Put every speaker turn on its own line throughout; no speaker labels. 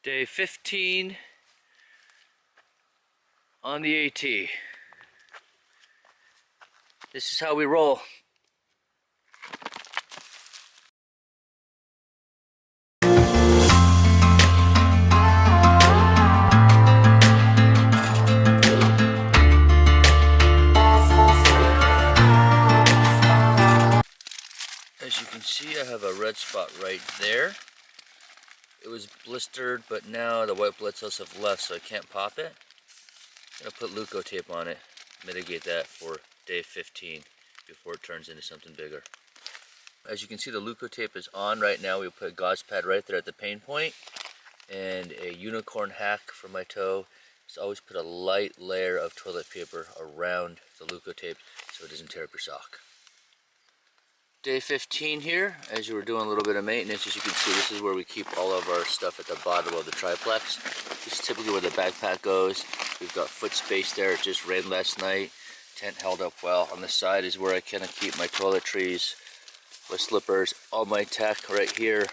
Day 15 on the AT. This is how we roll. As you can see, I have a red spot right there. It was blistered, but now the white blood cells have left, so I can't pop it. I'm gonna put leuco tape on it, mitigate that for day 15 before it turns into something bigger. As you can see, the leuco tape is on right now. We put a gauze pad right there at the pain point, and a unicorn hack for my toe. Just always put a light layer of toilet paper around the leuco tape so it doesn't tear up your sock. Day 15 here, as you were doing a little bit of maintenance. As you can see, this is where we keep all of our stuff at the bottom of the triplex. This is typically where the backpack goes. We've got foot space there. It just rained last night. Tent held up well. On the side is where I kind of keep my toiletries, my slippers. All my tech right here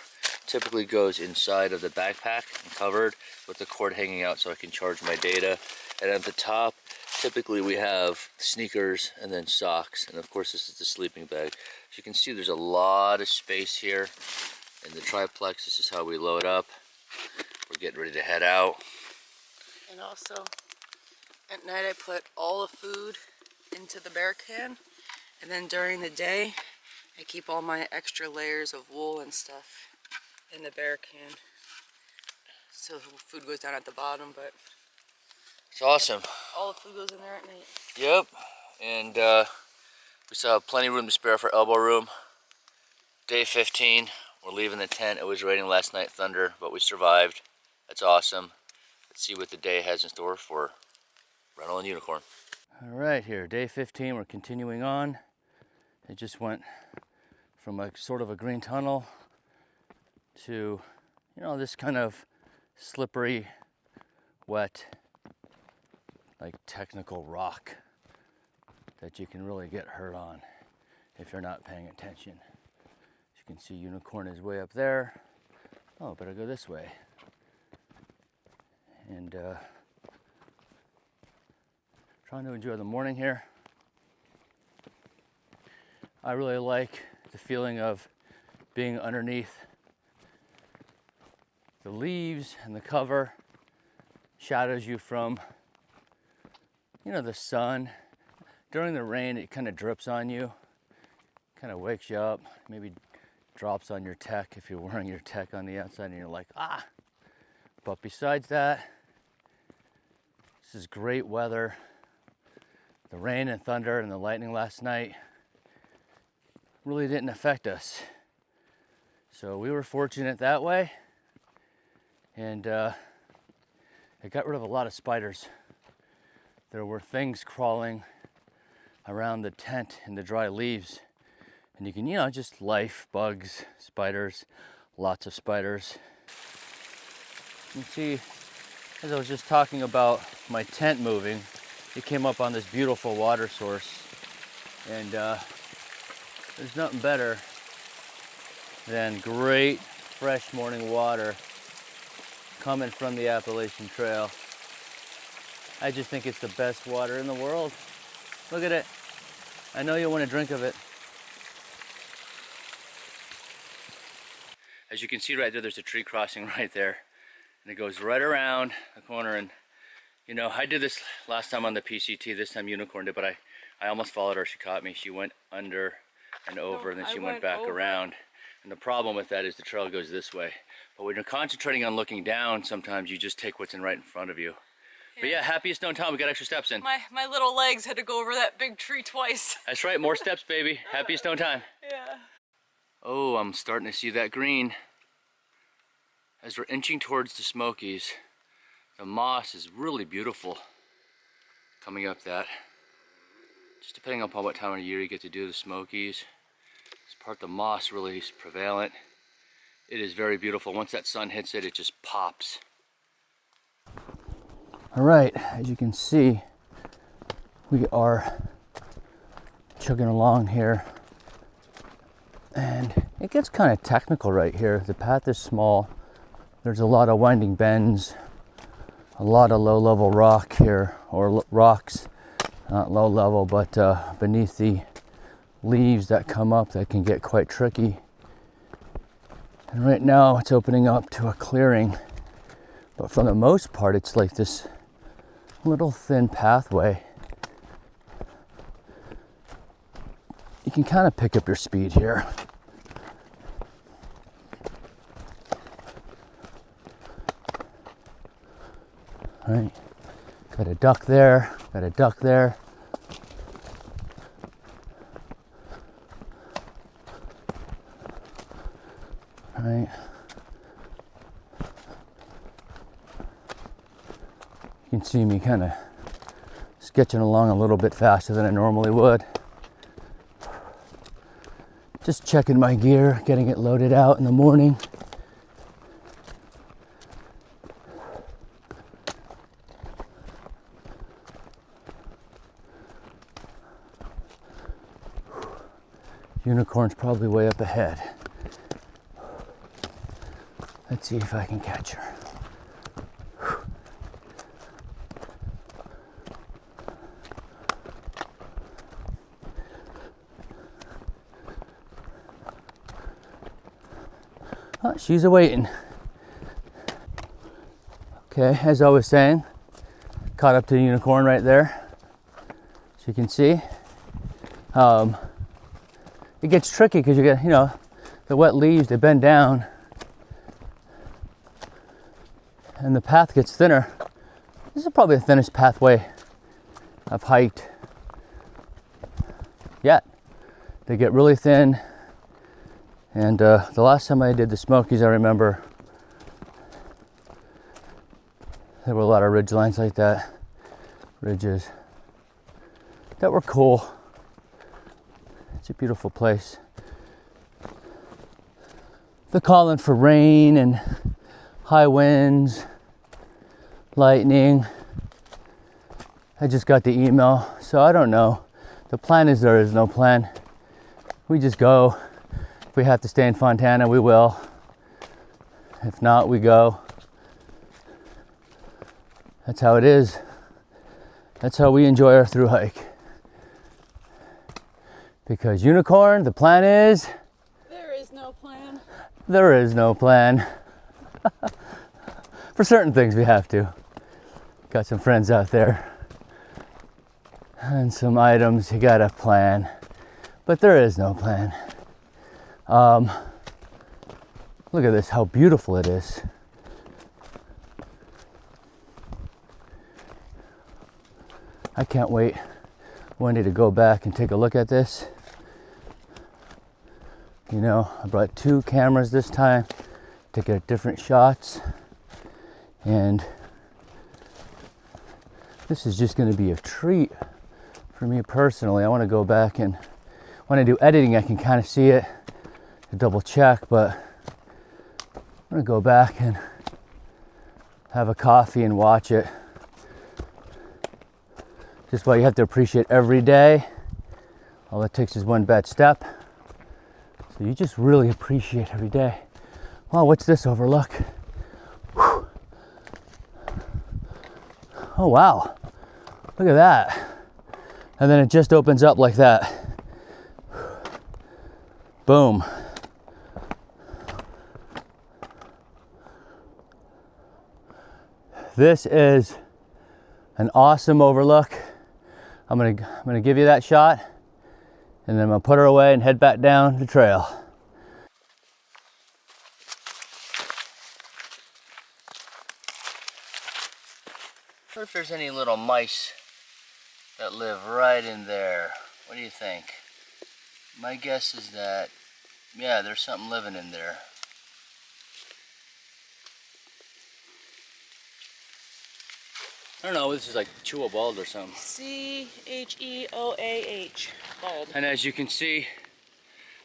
typically goes inside of the backpack and covered with the cord hanging out so I can charge my data. And at the top, typically we have sneakers and then socks. And of course, this is the sleeping bag. As you can see, there's a lot of space here in the triplex. This is how we load up. We're getting ready to head out.
And also, at night I put all the food into the bear can. And then during the day, I keep all my extra layers of wool and stuff in the bear can. So the food goes down at the bottom, but
it's awesome.
All the food goes in there at night.
Yep. And we still have plenty of room to spare for elbow room. Day 15, we're leaving the tent. It was raining last night, thunder, but we survived. That's awesome. Let's see what the day has in store for Rental and Unicorn. All right, here, day 15, we're continuing on. It just went from a sort of a green tunnel to, you know, this kind of slippery, wet, like technical rock that you can really get hurt on if you're not paying attention. As you can see, Unicorn is way up there. Oh, better go this way. And trying to enjoy the morning here. I really like the feeling of being underneath the leaves and the cover. Shadows you from, you know, the sun. During the rain, it kind of drips on you, kind of wakes you up, maybe drops on your tech if you're wearing your tech on the outside and you're like, ah. But besides that, this is great weather. The rain and thunder and the lightning last night really didn't affect us. So we were fortunate that way. And it got rid of a lot of spiders. There were things crawling around the tent in the dry leaves. And you can, you know, just life, bugs, spiders, lots of spiders. You can see, as I was just talking about my tent moving, it came up on this beautiful water source. And there's nothing better than great fresh morning water coming from the Appalachian Trail. I just think it's the best water in the world. Look at it. I know you'll want to drink of it. As you can see right there, there's a tree crossing right there. And it goes right around the corner. And you know, I did this last time on the PCT, this time Unicorn did, but I almost followed her. She caught me. She went under and over, and then she went back around. And the problem with that is the trail goes this way. But when you're concentrating on looking down, sometimes you just take what's in right in front of you. But yeah, happiest known time. We got extra steps in.
My little legs had to go over that big tree twice.
That's right, more steps, baby. Happiest known time.
Yeah.
Oh, I'm starting to see that green. As we're inching towards the Smokies, the moss is really beautiful coming up that. Just depending upon what time of year you get to do the Smokies. This part, the moss really is prevalent. It is very beautiful. Once that sun hits it, it just pops. All right, as you can see, we are chugging along here. And it gets kind of technical right here. The path is small. There's a lot of winding bends, a lot of low-level rock here, or rocks, not low level, but beneath the leaves that come up that can get quite tricky. And right now it's opening up to a clearing, but for the most part it's like this little thin pathway. You can kind of pick up your speed here. All right, got a duck there, got a duck there. All right. You can see me kind of sketching along a little bit faster than I normally would. Just checking my gear, getting it loaded out in the morning. Unicorn's probably way up ahead. Let's see if I can catch her. Oh, she's awaiting. Okay, as I was saying, caught up to the unicorn right there. As you can see, it gets tricky because you get, the wet leaves, they bend down and the path gets thinner. This is probably the thinnest pathway I've hiked yet. They get really thin. And the last time I did the Smokies, I remember there were a lot of ridge lines like that, ridges that were cool. It's a beautiful place. They're calling for rain and high winds, lightning. I just got the email, so I don't know. The plan is there is no plan. We just go. If we have to stay in Fontana, we will. If not, we go. That's how it is. That's how we enjoy our thru hike. Because unicorn, the plan is?
There is no plan.
There is no plan. For certain things we have to. Got some friends out there. And some items you gotta plan. But there is no plan. Look at this, how beautiful it is. I can't wait one day to go back and take a look at this. I brought 2 cameras this time to get different shots. And this is just going to be a treat for me personally. I want to go back, and when I do editing, I can kind of see it to double check, but I'm going to go back and have a coffee and watch it. Just why you have to appreciate every day. All it takes is one bad step. So you just really appreciate every day. Wow, what's this overlook? Whew. Oh wow, look at that. And then it just opens up like that. Boom. This is an awesome overlook. I'm gonna give you that shot, and then I'm gonna put her away and head back down the trail. I wonder if there's any little mice that live right in there. What do you think? My guess is that, yeah, there's something living in there. I don't know, this is like Chewabold or something.
C-H-E-O-A-H, bald.
And as you can see,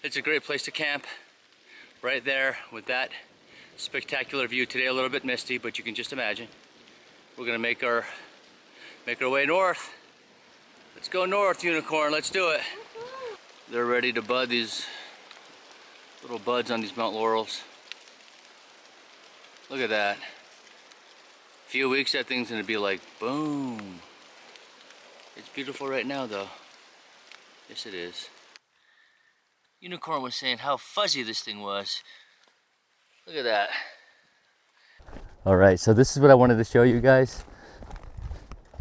it's a great place to camp. Right there with that spectacular view. Today a little bit misty, but you can just imagine. We're gonna make our way north. Let's go north, unicorn, let's do it. They're ready to bud, these little buds on these Mount Laurels. Look Look at that. Few weeks, that thing's gonna be like, boom. It's beautiful right now, though. Yes, it is. Unicorn was saying how fuzzy this thing was. Look at that. All right, so this is what I wanted to show you guys.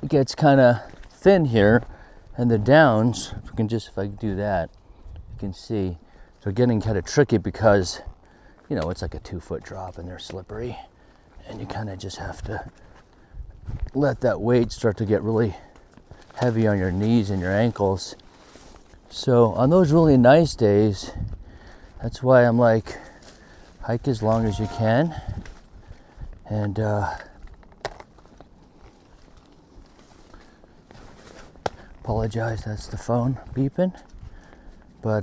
It gets kind of thin here, and the downs, if I do that, you can see they're getting kind of tricky because, you know, it's like a 2-foot drop and they're slippery, and you kind of just have to let that weight start to get really heavy on your knees and your ankles. So on those really nice days, that's why I'm like, hike as long as you can. And apologize, that's the phone beeping. But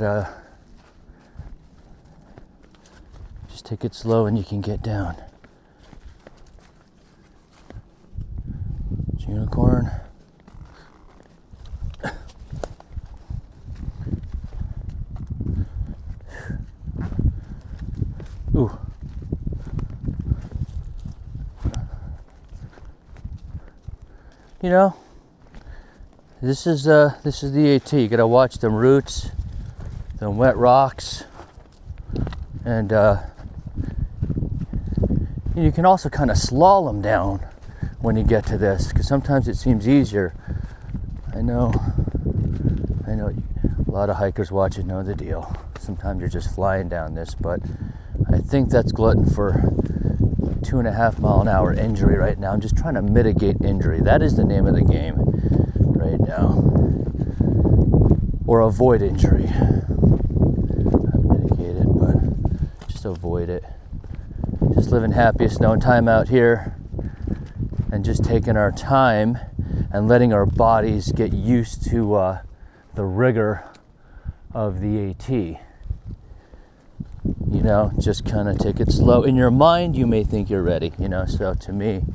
just take it slow and you can get down. It's unicorn. Ooh. You know, this is the AT. You gotta watch them roots, them wet rocks, and you can also kind of slalom down when you get to this, because sometimes it seems easier. I know a lot of hikers watching know the deal. Sometimes you're just flying down this, but I think that's glutton for 2.5 mile an hour injury right now. I'm just trying to mitigate injury. That is the name of the game right now. Or avoid injury. Not mitigate it, but just avoid it. Just living happiest known time out here, and just taking our time and letting our bodies get used to the rigor of the AT. You know, just kind of take it slow. In your mind, you may think you're ready, you know, so to me,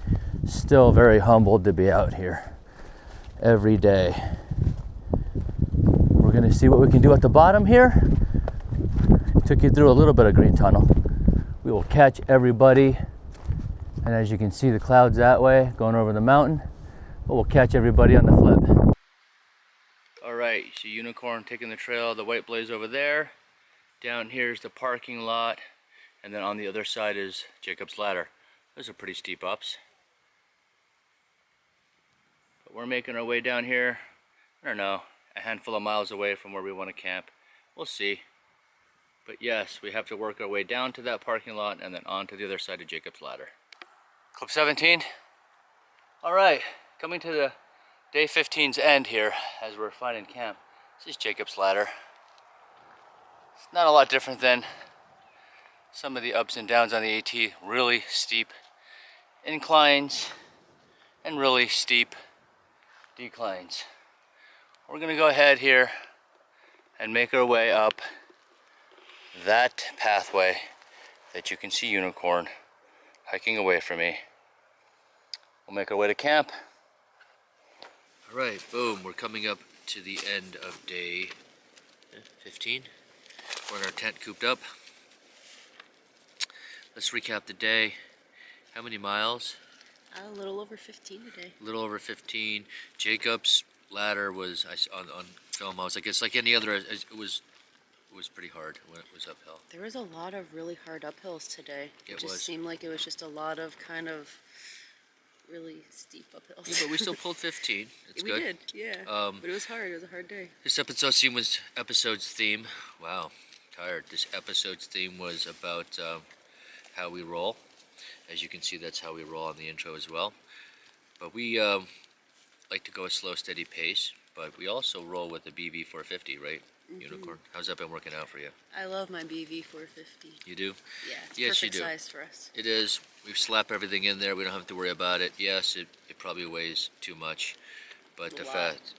still very humbled to be out here every day. We're gonna see what we can do at the bottom here. Took you through a little bit of green tunnel. We will catch everybody, and as you can see, the clouds that way going over the mountain, but we'll catch everybody on the flip. All right, so unicorn taking the trail, the white blaze over there. Down here is the parking lot, and then on the other side is Jacob's Ladder. Those are pretty steep ups. But we're making our way down here, I don't know, a handful of miles away from where we want to camp. We'll see. But yes, we have to work our way down to that parking lot and then on to the other side of Jacob's Ladder. Clip 17. All right, coming to the day 15's end here as we're finding camp. This is Jacob's Ladder. It's not a lot different than some of the ups and downs on the AT. Really steep inclines and really steep declines. We're gonna go ahead here and make our way up that pathway that you can see unicorn hiking away from me. We'll make our way to camp. All right, boom, we're coming up to the end of day 15. We're in our tent cooped up. Let's recap the day. How many miles?
A little over 15 today.
A little over 15. Jacob's Ladder was on film. I was like, it's like any other. It was pretty hard when it was uphill.
There was a lot of really hard uphills today.
It
just seemed like it was just a lot of kind of really steep uphills.
Yeah, but we still pulled 15. It's
we
good.
did, yeah. But it was hard. It was a hard day.
This episode's theme. Wow, tired. This episode's theme was about how we roll. As you can see, that's how we roll on the intro as well. But we like to go a slow, steady pace. But we also roll with the BV 450, right? Mm-hmm. Unicorn. How's that been working out for you?
I love my BV 450.
You do?
Yeah, it's
yes,
perfect
you do.
size for us.
It is. We slap everything in there. We don't have to worry about it. Yes, it probably weighs too much, but the fact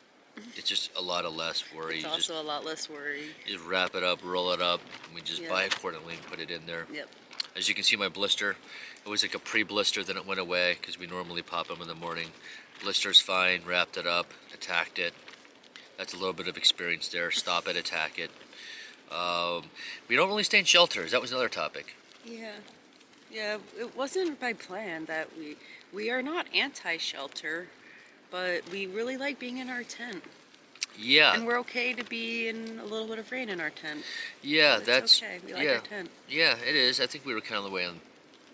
it's just a lot of less worry.
It's also a lot less worry.
You just wrap it up, roll it up, and we just buy accordingly and put it in there.
Yep.
As you can see, my blister, it was like a pre-blister, then it went away because we normally pop them in the morning. Blister's fine, wrapped it up, attacked it. That's a little bit of experience there. Stop it, attack it. We don't really stay in shelters. That was another topic.
Yeah. Yeah, it wasn't by plan that we are not anti-shelter, but we really like being in our tent.
Yeah,
And we're okay to be in a little bit of rain in our tent.
yeah,
It's
that's
okay. We like
yeah,
our tent.
yeah, it is. I think we were kind of the way on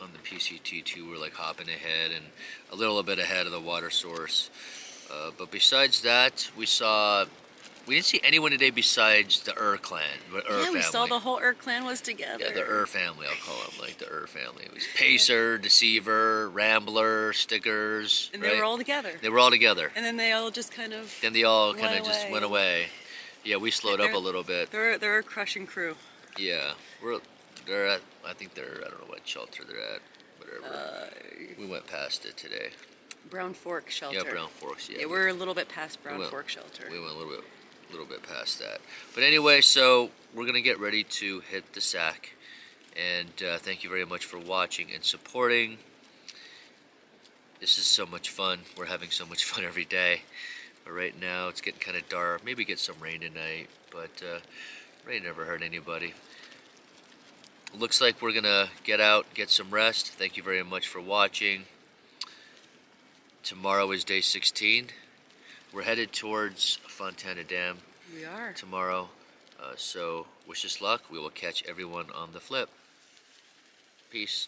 the PCT too. We're like hopping ahead and a little bit ahead of the water source. But besides that, we didn't see anyone today besides the clan, the
Yeah,
family.
we saw the whole clan was together.
Yeah, the family, I'll call them, like the family. It was Pacer, Deceiver, Rambler, Stickers.
And
right?
they were all together.
They were all together.
And then they all just kind of.
Then they all kind of
went
just
away.
went away. Yeah, we slowed up a little bit.
They're a crushing crew.
Yeah, they're at. I think they're. I don't know what shelter they're at. Whatever. We went past it today.
Brown Fork Shelter.
Yeah, Brown Forks. Yeah,
Yeah, we're a little bit past Brown Fork Shelter.
We went a little bit past that. But anyway, so we're gonna get ready to hit the sack, and thank you very much for watching and supporting. This is so much fun. We're having so much fun every day. But right now it's getting kind of dark. Maybe get some rain tonight, but rain never hurt anybody. Looks like we're gonna get out, get some rest. Thank you very much for watching. Tomorrow is day 16. We're headed towards Fontana Dam.
We are.
Tomorrow. So wish us luck. We will catch everyone on the flip. Peace.